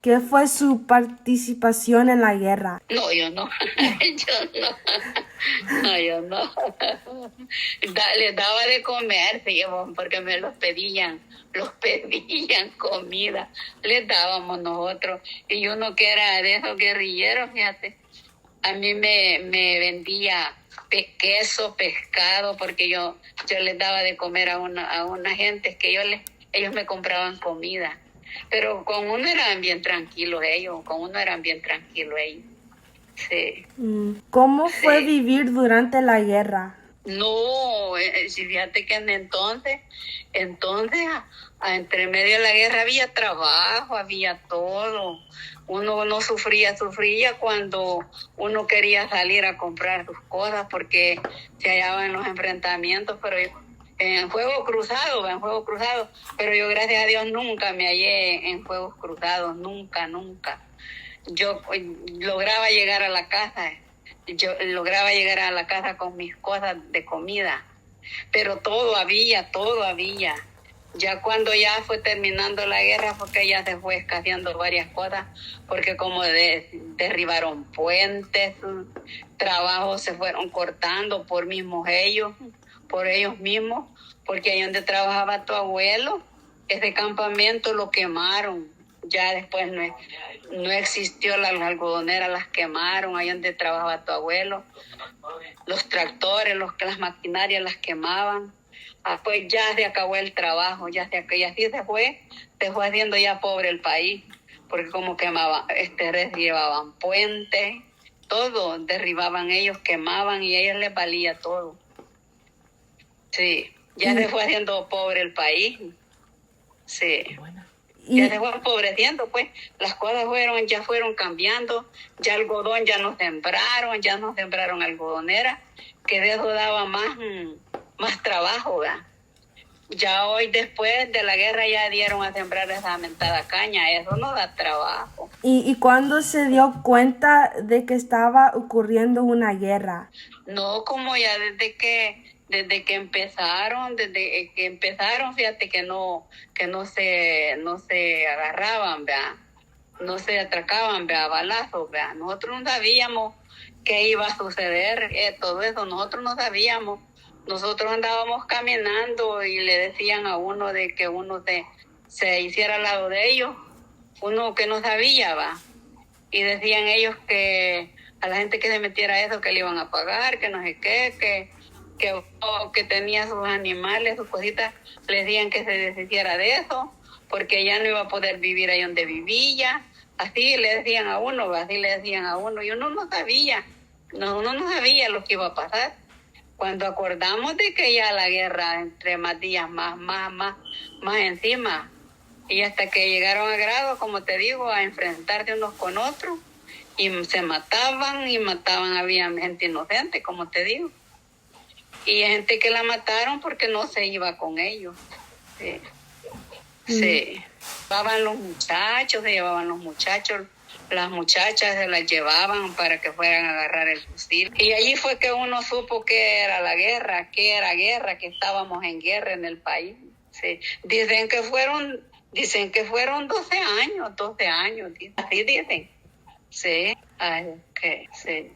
¿Qué fue su participación en la guerra? No, yo no. Yo no. No, yo no. Les daba de comer, sí, porque me los pedían comida, les dábamos nosotros. Y uno que era de esos guerrilleros, fíjate, a mí me vendía queso, pescado, porque yo les daba de comer a una gente que ellos me compraban comida. Pero con uno eran bien tranquilos ellos, Sí. ¿Cómo fue Sí. vivir durante la guerra? No, si fíjate que entonces entre medio de la guerra había trabajo, había todo. Uno no sufría cuando uno quería salir a comprar sus cosas porque se hallaban en los enfrentamientos, pero en fuego cruzado, pero yo gracias a Dios nunca me hallé en fuegos cruzados, nunca. Yo lograba llegar a la casa con mis cosas de comida, pero todo había. Ya cuando ya fue terminando la guerra fue que ya se fue escaseando varias cosas, porque como derribaron puentes, trabajos se fueron cortando por ellos mismos, porque ahí donde trabajaba tu abuelo, ese campamento lo quemaron. Ya después no existió la algodonera, las quemaron, ahí donde trabajaba tu abuelo. Los tractores, las maquinarias las quemaban. Pues ya se acabó el trabajo, y así se fue haciendo ya pobre el país, porque como quemaban, llevaban puentes, todo, derribaban ellos, quemaban y a ellos les valía todo. Sí, ya se fue haciendo pobre el país. Sí. Ya se fue empobreciendo, pues las cosas ya fueron cambiando, ya algodón ya no sembraron algodonera, que de eso daba más trabajo, ¿verdad? Ya hoy después de la guerra ya dieron a sembrar esa mentada caña, eso no da trabajo. ¿Y cuándo se dio cuenta de que estaba ocurriendo una guerra? No, como ya desde que empezaron, fíjate que no se agarraban, ¿verdad? No se atracaban, ¿verdad? A balazos, ¿verdad? Nosotros no sabíamos qué iba a suceder, todo eso, nosotros no sabíamos. Nosotros andábamos caminando y le decían a uno de que uno se hiciera al lado de ellos, uno que no sabía, ¿va? Y decían ellos que a la gente que se metiera a eso, que le iban a pagar, que no sé qué, que tenía sus animales, sus cositas, le decían que se deshiciera de eso, porque ya no iba a poder vivir ahí donde vivía. Así le decían a uno, y uno no sabía lo que iba a pasar. Cuando acordamos de que ya la guerra entre más días, más encima, y hasta que llegaron a grado, como te digo, a enfrentarse unos con otros, y se mataban, había gente inocente, como te digo, y gente que la mataron porque no se iba con ellos. Sí. Se llevaban los muchachos, las muchachas se las llevaban para que fueran a agarrar el fusil. Y allí fue que uno supo que era la guerra, que estábamos en guerra en el país. Sí. Dicen que fueron 12 años, así dicen. Sí, ay, sí.